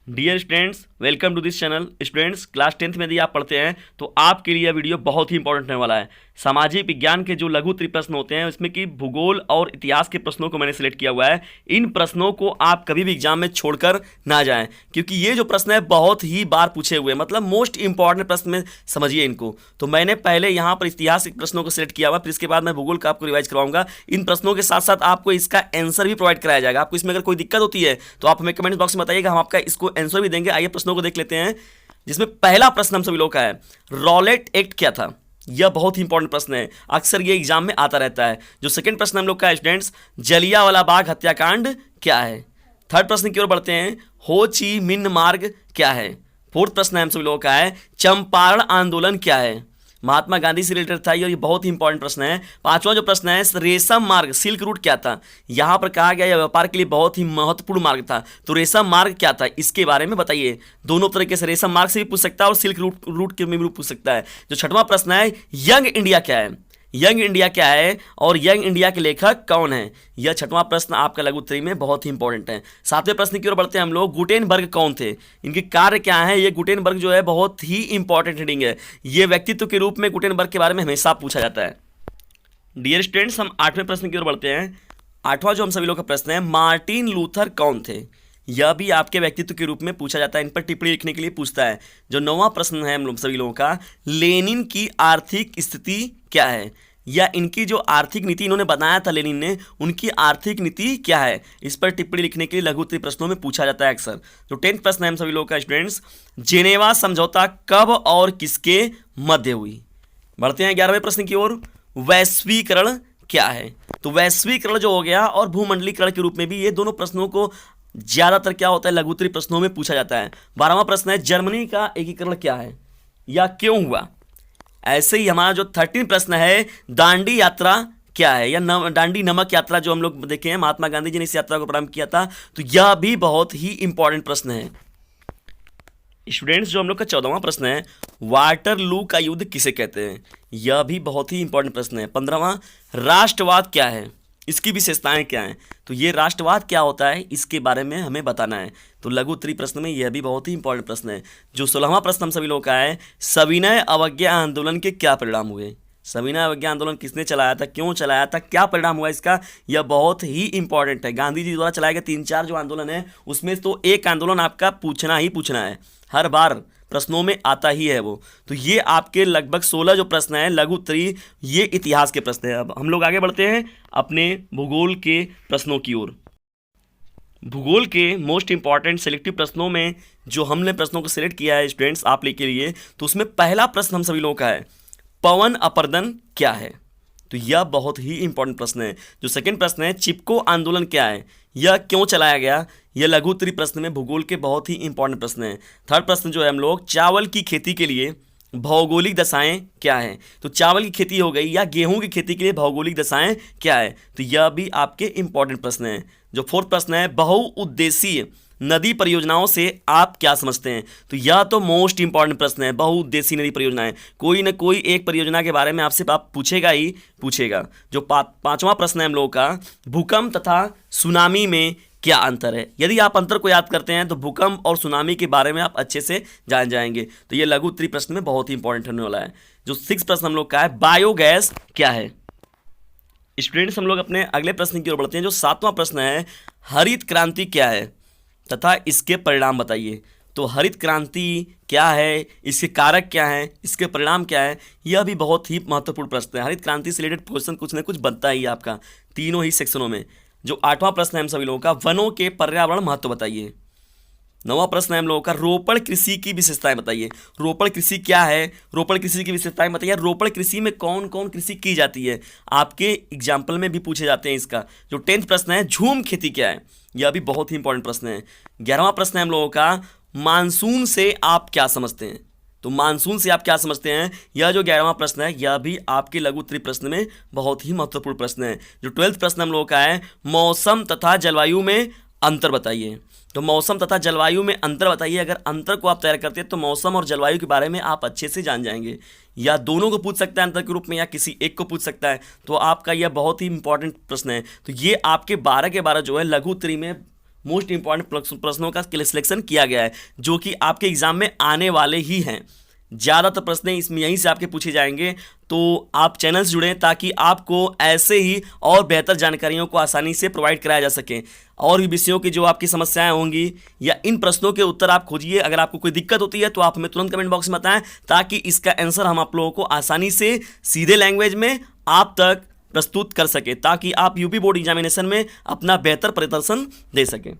Dear students, welcome to this channel. Students, class 10th में यदि आप पढ़ते हैं तो आपके लिए यह वीडियो बहुत ही इंपॉर्टेंट होने वाला है। सामाजिक विज्ञान के जो लघु उत्तरीय प्रश्न होते हैं उसमें कि भूगोल और इतिहास के प्रश्नों को मैंने सिलेक्ट किया हुआ है। इन प्रश्नों को आप कभी भी एग्जाम में छोड़कर ना जाएं, क्योंकि ये जो प्रश्न है बहुत ही बार पूछे हुए हैं, मतलब मोस्ट इंपॉर्टेंट प्रश्न में समझिए इनको। तो मैंने पहले यहाँ पर इतिहास के प्रश्नों को सिलेक्ट किया हुआ, फिर इसके बाद मैं भूगोल का आपको रिवाइज करवाऊंगा। इन प्रश्नों के साथ साथ आपको इसका आंसर भी प्रोवाइड कराया जाएगा। आपको इसमें अगर कोई दिक्कत होती है तो आप हमें कमेंट बॉक्स में बताइएगा, हम आपका इसको आंसर भी देंगे। आइए प्रश्नों को देख लेते हैं, जिसमें पहला प्रश्न हम सभी लोग का है, रॉलेट एक्ट क्या था? यह बहुत ही इंपॉर्टेंट प्रश्न है, अक्सर ये एग्जाम में आता रहता है। जो सेकंड प्रश्न हम लोग का है स्टूडेंट्स, जलियांवाला बाग हत्याकांड क्या है? थर्ड प्रश्न की ओर बढ़ते हैं, हो ची मिन्ह मार्ग क्या है? फोर्थ प्रश्न हम सभी लोगों का है, चंपारण आंदोलन क्या है? महात्मा गांधी से रिलेटेड था ये बहुत ही इंपॉर्टेंट प्रश्न है। पांचवा जो प्रश्न है, रेशम मार्ग सिल्क रूट क्या था? यहां पर कहा गया यह व्यापार के लिए बहुत ही महत्वपूर्ण मार्ग था, तो रेशम मार्ग क्या था इसके बारे में बताइए। दोनों तरीके से रेशम मार्ग से भी पूछ सकता है और सिल्क रूट के में भी पूछ सकता है। जो छठवां प्रश्न है, यंग इंडिया क्या है? यंग इंडिया क्या है और यंग इंडिया के लेखक कौन है? यह छठवां प्रश्न आपका लघु उत्तरी में बहुत ही इंपॉर्टेंट है। सातवें प्रश्न की ओर बढ़ते हैं हम लोग, गुटेनबर्ग कौन थे? इनके कार्य क्या है? ये गुटेनबर्ग जो है बहुत ही इंपॉर्टेंट हेडिंग है। ये व्यक्तित्व के रूप में गुटेनबर्ग के बारे में हमेशा पूछा जाता है। डियर स्टूडेंट्स, हम आठवें प्रश्न की ओर बढ़ते हैं। आठवां जो हम सभी लोग का प्रश्न है, मार्टिन लूथर कौन थे? यह भी आपके व्यक्तित्व के रूप में पूछा जाता है, इन पर टिप्पणी लिखने के लिए पूछता है। जो नौवां प्रश्न है हम लोग सभी लोगों का, लेनिन की आर्थिक स्थिति क्या है? या इनकी जो आर्थिक नीति इन्होंने बनाया था लेनिन ने, उनकी आर्थिक नीति क्या है? इस पर टिप्पणी लिखने के लिए लघु उत्तरीय प्रश्नों में पूछा जाता है अक्सर। जो 10th प्रश्न है हम सभी लोगों का स्टूडेंट्स, जेनेवा समझौता कब और किसके मध्य हुई? बढ़ते हैं 11वें प्रश्न की ओर, वैश्वीकरण क्या है? तो वैश्वीकरण जो हो गया और भूमंडलीकरण के रूप में भी, ये दोनों प्रश्नों को ज्यादातर क्या होता है लघु उत्तरीय प्रश्नों में पूछा जाता है। 12वां प्रश्न है, जर्मनी का एकीकरण क्या है या क्यों हुआ? ऐसे ही हमारा जो 13 प्रश्न है, दांडी यात्रा क्या है या दांडी नमक यात्रा जो हम लोग देखे हैं, महात्मा गांधी जी ने इस यात्रा को प्रारंभ किया था, तो यह भी बहुत ही इंपॉर्टेंट प्रश्न है। स्टूडेंट्स, जो हम लोग का 14वां प्रश्न है, वाटरलू का युद्ध किसे कहते हैं? यह भी बहुत ही इंपॉर्टेंट प्रश्न है। 15वां, राष्ट्रवाद क्या है? इसकी विशेषताएं क्या हैं? तो ये राष्ट्रवाद क्या होता है इसके बारे में हमें बताना है। तो लघु उत्तरीय प्रश्न में यह भी बहुत ही इंपॉर्टेंट प्रश्न है। जो 16वां प्रश्न हम सभी लोग का है, सविनय अवज्ञा आंदोलन के क्या परिणाम हुए? सविनय अवज्ञा आंदोलन किसने चलाया था, क्यों चलाया था, क्या परिणाम हुआ इसका? यह बहुत ही इंपॉर्टेंट है। गांधी जी द्वारा चलाए गए 3-4 जो आंदोलन है, उसमें तो एक आंदोलन आपका पूछना ही पूछना है, हर बार प्रश्नों में आता ही है वो। तो ये आपके लगभग 16 जो प्रश्न है लघु उत्तरीय, ये इतिहास के प्रश्न है। अब हम लोग आगे बढ़ते हैं अपने भूगोल के प्रश्नों की ओर। भूगोल के मोस्ट इंपॉर्टेंट सिलेक्टिव प्रश्नों में जो हमने प्रश्नों को सिलेक्ट किया है स्टूडेंट्स आप लोग के लिए, तो उसमें पहला प्रश्न हम सभी लोगों का है, पवन अपर्दन क्या है? तो यह बहुत ही इंपॉर्टेंट प्रश्न है। जो सेकंड प्रश्न है, चिपको आंदोलन क्या है? यह क्यों चलाया गया? यह लघु उत्तरीय प्रश्न में भूगोल के बहुत ही इंपॉर्टेंट प्रश्न है। थर्ड प्रश्न जो है हम लोग, चावल की खेती के लिए भौगोलिक दशाएं क्या है? तो चावल की खेती हो गई या गेहूं की खेती के लिए भौगोलिक दशाएं क्या है? तो यह भी आपके इंपॉर्टेंट प्रश्न है। जो फोर्थ प्रश्न है, बहुउद्देशीय नदी परियोजनाओं से आप क्या समझते हैं? तो यह तो मोस्ट इंपॉर्टेंट प्रश्न है। बहुउद्देशीय नदी परियोजनाएं, कोई ना कोई एक परियोजना के बारे में आपसे आप पूछेगा ही पूछेगा। जो पांचवा प्रश्न है हम लोगों का, भूकंप तथा सुनामी में क्या अंतर है? यदि आप अंतर को याद करते हैं तो भूकंप और सुनामी के बारे में आप अच्छे से जान जाएंगे। तो ये लघु उत्तरीय प्रश्न में बहुत ही इंपॉर्टेंट होने वाला है। जो 6 प्रश्न हम लोग का है, बायोगैस क्या है? स्टूडेंट्स, हम लोग अपने अगले प्रश्न की ओर बढ़ते हैं। जो 7वां प्रश्न है, हरित क्रांति क्या है तथा इसके परिणाम बताइए। तो हरित क्रांति क्या है, इसके कारक क्या हैं, इसके परिणाम क्या है? यह भी बहुत ही महत्वपूर्ण प्रश्न है। हरित क्रांति से रिलेटेड क्वेश्चन कुछ ना कुछ बनता ही आपका तीनों ही सेक्शनों में। जो 8वां प्रश्न है हम सभी लोगों का, वनों के पर्यावरण महत्व बताइए। 9वां प्रश्न है हम लोगों का, रोपण कृषि की विशेषताएं बताइए। रोपण कृषि क्या है, रोपण कृषि की विशेषताएं बताइए। रोपण कृषि में कौन कौन कृषि की जाती है, आपके एग्जाम्पल में भी पूछे जाते हैं इसका। जो 10th प्रश्न है, झूम खेती क्या है? यह भी बहुत ही इंपॉर्टेंट प्रश्न है। 11वां प्रश्न है हम लोगों का, मानसून से आप क्या समझते हैं? तो मानसून से आप क्या समझते हैं, यह जो 11वां प्रश्न है यह भी आपके लघु उत्तरीय प्रश्न में बहुत ही महत्वपूर्ण प्रश्न है। जो 12th प्रश्न हम लोगों का है, मौसम तथा जलवायु में अंतर बताइए। तो मौसम तथा जलवायु में अंतर बताइए। अगर अंतर को आप तैयार करते हैं तो मौसम और जलवायु के बारे में आप अच्छे से जान जाएंगे। या दोनों को पूछ सकता है अंतर के रूप में, या किसी एक को पूछ सकता है। तो आपका यह बहुत ही इंपॉर्टेंट प्रश्न है। तो ये आपके 12 के 12 जो है लघु उत्तरीय में मोस्ट इंपॉर्टेंट प्रश्नों का सिलेक्शन किया गया है, जो कि आपके एग्जाम में आने वाले ही हैं। ज़्यादातर प्रश्न इसमें यहीं से आपके पूछे जाएंगे, तो आप चैनल से जुड़ें ताकि आपको ऐसे ही और बेहतर जानकारियों को आसानी से प्रोवाइड कराया जा सके। और भी विषयों की जो आपकी समस्याएं होंगी या इन प्रश्नों के उत्तर आप खोजिए। अगर आपको कोई दिक्कत होती है तो आप हमें तुरंत कमेंट बॉक्स में बताएं, ताकि इसका आंसर हम आप लोगों को आसानी से सीधे लैंग्वेज में आप तक प्रस्तुत कर सके, ताकि आप यूपी बोर्ड एग्जामिनेशन में अपना बेहतर प्रदर्शन दे सकें।